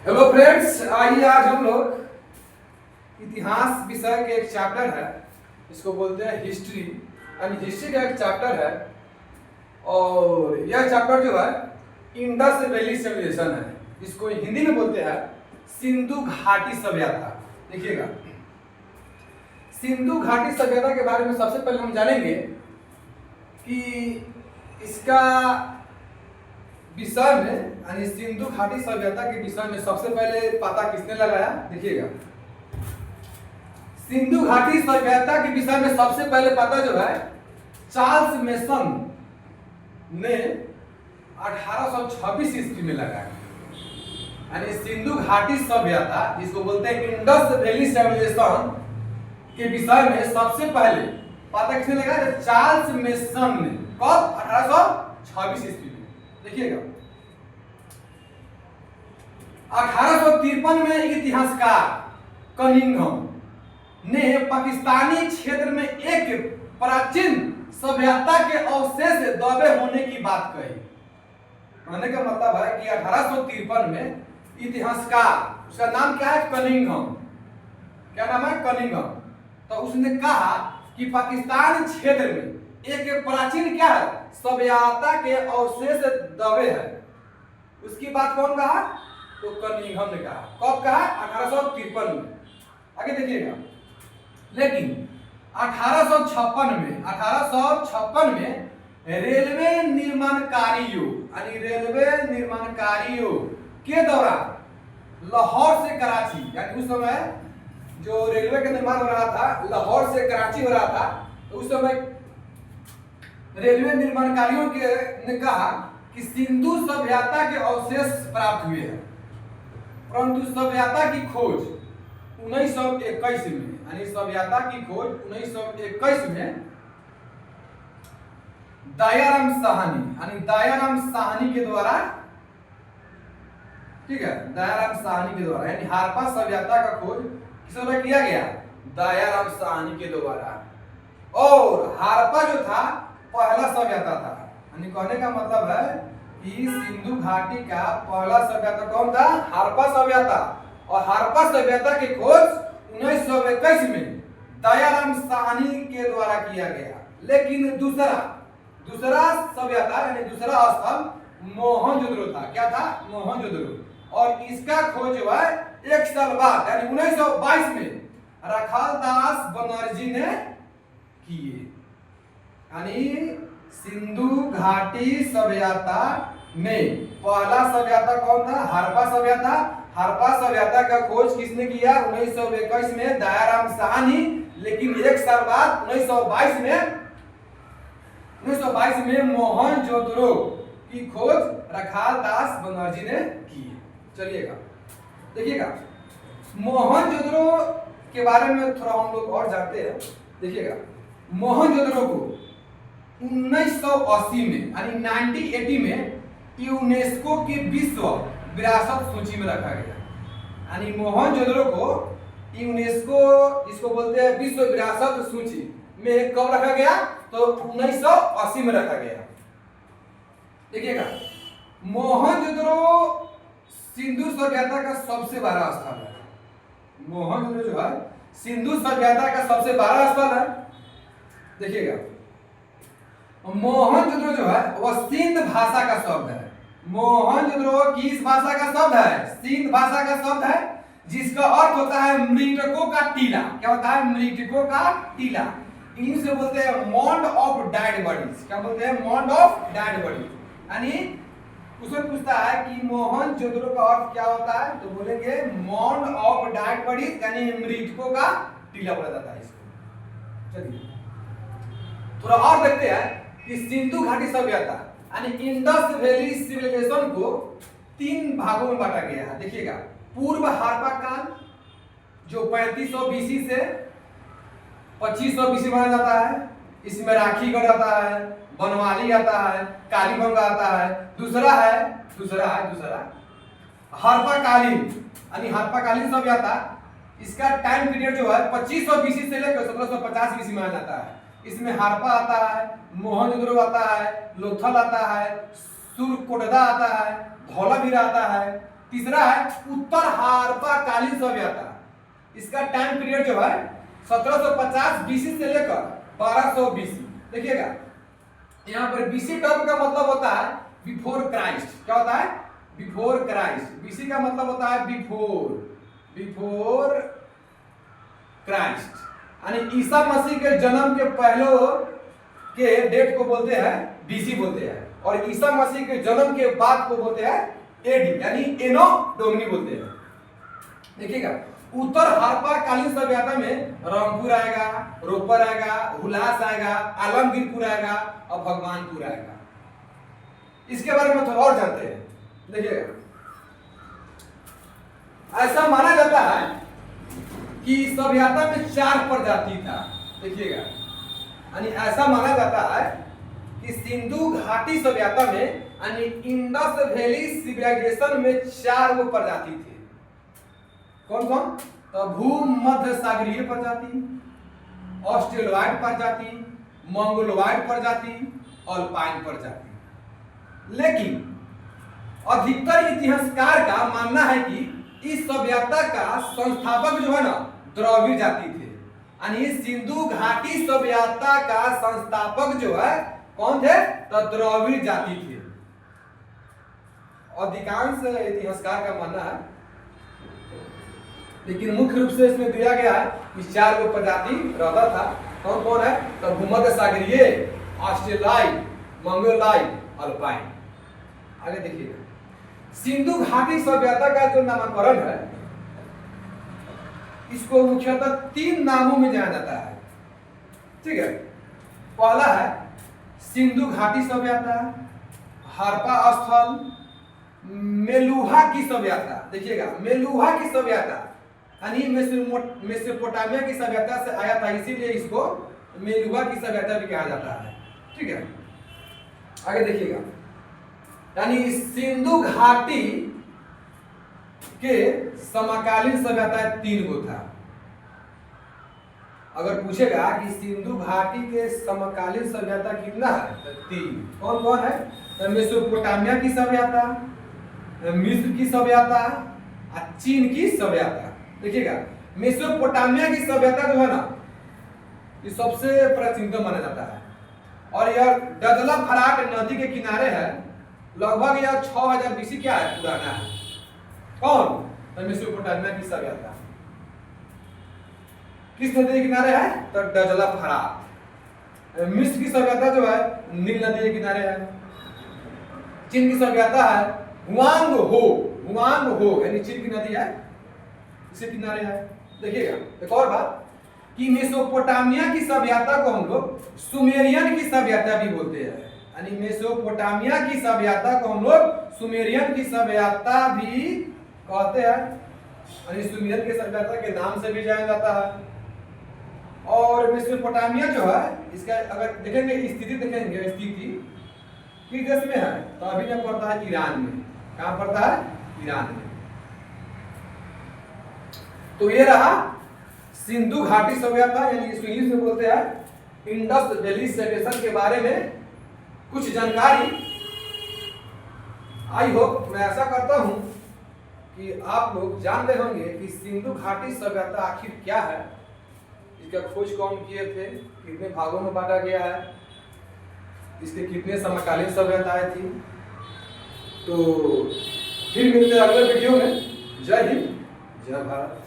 Hello friends, आइए आज हम लोग इतिहास विषय के एक चैप्टर है, इसको बोलते हैं हिस्ट्री। यानी हिस्ट्री का एक चैप्टर है और यह चैप्टर जो है इंडस वैली सिविलाइजेशन है। इसको हिंदी में बोलते हैं सिंधु घाटी सभ्यता। देखिएगा, सिंधु घाटी सभ्यता के बारे में सबसे पहले हम जानेंगे कि इसका विषय में, यानी सिंधु घाटी सभ्यता के विषय में सबसे पहले पता किसने लगाया। देखिएगा, सिंधु घाटी सभ्यता के विषय में सबसे पहले पता जो है चार्ल्स मेसन ने 1826 ईस्वी में लगाया। यानी सिंधु घाटी सभ्यता, जिसको बोलते हैं इंडस वैली सिविलाइजेशन के विषय में सबसे पहले पता किसने लगाया? चार्ल्स मेसन ने। कब? 1826 ईस्वी में। देखिएगा, 1853 में इतिहासकार कनिंघम ने पाकिस्तानी क्षेत्र में एक प्राचीन सभ्यता के अवशेष दबे होने की बात कही। कहने का मतलब है कि 1853 में इतिहासकार, उसका नाम क्या है? कनिंघम। क्या नाम है? कनिंघम। तो उसने कहा कि पाकिस्तान क्षेत्र में एक प्राचीन क्या है? सभ्यता के अवशेष दबे हैं। उसकी बात कौन कहा? तो कनिंघम ने कहा। कब कहा? 1853 में। आगे देखिएगा, लेकिन 1856 में रेलवे निर्माणकारियों, यानी रेलवे निर्माणकारियों के दौरान लाहौर से कराची, यानी उस समय जो रेलवे का निर्माण हो रहा था, लाहौर से कराची हो रहा था, तो उस समय रेलवे निर्माणकारियों के ने कहा कि सिंधु सभ्यता के अवशेष प्राप्त हुए हैं, परंतु सभ्यता की खोज 1921 में, यानी सभ्यता की खोज 1921 में दयाराम साहनी, यानी दयाराम साहनी के द्वारा, ठीक है, दयाराम साहनी के द्वारा, यानी हड़प्पा सभ्यता का खोज किस द्वारा किया गया? दयाराम साहनी के द्वारा। और हड़प्पा जो था पहला सभ्यता था। यानी कहने का मतलब है कि सिंधु घाटी का पहला सभ्यता कौन था? हड़प्पा सभ्यता। और हड़प्पा सभ्यता की खोज 1921 में दयाराम साहनी के द्वारा किया गया। लेकिन दूसरा सभ्यता, यानी दूसरा स्थल मोहनजोदड़ो था। क्या था? मोहनजोदड़ो। और इसका खोज जो है एक साल बाद, यानी 1922 में रखालदास बनर्जी ने किए। यानी सिंधु घाटी सभ्यता में पहला सभ्यता कौन था? हड़प्पा सभ्यता। हड़प्पा सभ्यता का खोज किसने किया? 1921 में दयाराम साहनी। लेकिन एक साल बाद 1922 में मोहनजोदड़ो की खोज रखालदास बनर्जी ने की। चलिएगा, देखिएगा, मोहनजोदड़ो के बारे में थोड़ा हम लोग और जानते हैं। देखिएगा, मोहनजोदड़ो को 1980 में, यानी 1980 में यूनेस्को की विश्व विरासत सूची में रखा गया। यानी मोहनजोदड़ो को यूनेस्को, इसको बोलते हैं विश्व विरासत सूची में कब रखा गया? तो 1980 में रखा गया। देखिएगा, मोहनजोदड़ो सिंधु सभ्यता का सबसे बड़ा स्थल है। मोहनजोदड़ो जो है सिंधु सभ्यता का सबसे बड़ा स्थल है। देखिएगा, मोहनजोदड़ो जो है वह सिंध भाषा का शब्द है। मोहनजोदड़ो किस भाषा का शब्द है? सिंध भाषा का शब्द है, जिसका अर्थ होता है मृतकों का टीला। क्या होता है? मृतकों का टीला। इंग्लिश में बोलते हैं मॉन्ड ऑफ डेड बॉडीज। क्या बोलते हैं? मॉन्ड ऑफ डेड बॉडीज। यानी क्वेश्चन पूछता है कि मोहनजोदड़ो का अर्थ क्या होता है, तो बोलेंगे मॉन्ड ऑफ डेड बॉडीज, यानी मृतकों का टीला बोला जाता है इसको। चलिए थोड़ा और देखते हैं कि सिंधु घाटी सभ्यता, यानी इंडस वैली सिविलाइजेशन को 3 भागों में बांटा गया है। देखिएगा, पूर्व हड़प्पा काल जो 3500 बीसी से 2500 बीसी माना जाता है। इसमें राखीगढ़ आता है, बनवाली आता है, कालीबंगा आता है। दूसरा हड़प्पा कालीन, यानी हड़प्पा कालीन सभ्यता। इसका टाइम पीरियड जो है 2500 बीसी से लेकर 1750 बीसी माना जाता है। इसमें हड़प्पा आता है, मोहनजोदड़ो आता है, लोथल आता है, सुरकोटदा आता है, धौलावीरा आता है, तीसरा है उत्तर हड़प्पा कालीन सभ्यता। इसका टाइम पीरियड जो है 1750 बीसी से लेकर 1200 बीसी। देखिएगा यहाँ पर बीसी टर्म का मतलब होता है बिफोर क्राइस्ट। क्या होता है? Before Christ. बीसी का मतलब होता है बिफोर क्राइस्ट, यानी ईसा मसीह के जन्म के पहले के डेट को बोलते हैं बीसी बोलते हैं, और ईसा मसीह के जन्म के बाद को बोलते हैं एडी, यानी एनो डोमिनी बोलते हैं। देखिएगा उत्तर हड़प्पा कालीन सभ्यता में रामपुर आएगा, रोपर आएगा, हुलास आएगा, आलमगीरपुर आएगा और भगवानपुर आएगा। इसके बारे में थोड़ा और जानते हैं। देखिएगा ऐसा माना जाता है कि सभ्यता में 4 प्रजाति था। देखिएगा यानी ऐसा माना जाता है कि सिंधु घाटी सभ्यता में यानी इंडस वैली सिविलाइजेशन में 4 वो प्रजाति थे। कौन कौन? तो भूमध्य सागरीय प्रजाति, ऑस्ट्रेलोइड प्रजाति, मंगोलोइड प्रजाति, अल्पाइन प्रजाति। लेकिन अधिकतर इतिहासकार का मानना है कि इस सभ्यता का संस्थापक जो है ना द्रविड़ जाति थे, यानी सिंधु घाटी सभ्यता का संस्थापक जो है कौन थे? तो द्रविड़ जाति थे। अधिकांश इतिहासकार का मानना है, लेकिन मुख्य रूप से इसमें दिया गया है कि 4 गो प्रजाति रहता था। कौन कौन है? तो भूमध्य सागरीय, ऑस्ट्रेलोइड, मंगोलोइड, अल्पाइन। आगे देखिएगा सिंधु घाटी सभ्यता का जो नामकरण है इसको मुख्यतः 3 नामों में जाना जाता है। ठीक है, पहला है सिंधु घाटी सभ्यता, हड़प्पा स्थल, मेलुहा की सभ्यता। देखिएगा मेलुहा की सभ्यता यानी मेसोपोटामिया की सभ्यता से आया था, इसीलिए इसको मेलुहा की सभ्यता भी कहा जाता है। ठीक है, आगे देखिएगा यानी सिंधु घाटी के समकालीन सभ्यता 3 गो था। अगर पूछेगा कि सिंधु घाटी के समकालीन सभ्यता कितना है तो 3। कौन कौन है? तो मेसोपोटामिया की सभ्यता, मिस्र की सभ्यता और चीन की सभ्यता। देखिएगा मेसोपोटामिया की सभ्यता जो है ना ये सबसे प्राचीनतम माना जाता है, और यह डजला फराट नदी के किनारे है। लगभग यह 6000 बीसी क्या है पुराना है। कौन? तो मेसोपोटामिया की सभ्यता किस नदी के किनारे है? तो डजला फराट। मिस्र की सभ्यता जो है नील नदी के किनारे है। चीन की सभ्यता है हुआंग हो यानी चीन की नदी है इसके किनारे है। देखिएगा एक और बात कि मेसोपोटामिया की सभ्यता को हम लोग सुमेरियन की सभ्यता भी बोलते हैं, यानी मेसोपोटामिया की सभ्यता को हम लोग सुमेरियन की सभ्यता भी कहते हैं, यानी सुमेरियन की सभ्यता के नाम से भी जाना जाता है। और मेसोपोटामिया जो है इसका अगर देखेंगे स्थिति किस देश में है तो अभी में पड़ता है ईरान में। कहां पड़ता है? ईरान में। तो ये रहा सिंधु घाटी सभ्यता, यानी इसको इंग्लिश में बोलते हैं इंडस वैली सिविलाइजेशन के बारे में कुछ जानकारी। आई होप मैं ऐसा करता हूं कि आप लोग जान रहे होंगे कि सिंधु घाटी सभ्यता आखिर क्या है, इसका खोज कौन किए थे, कितने भागों में बांटा गया है, इसके कितने समकालीन सभ्यताएं थी। तो फिर मिलते हैं अगले वीडियो में। जय हिंद, जय भारत।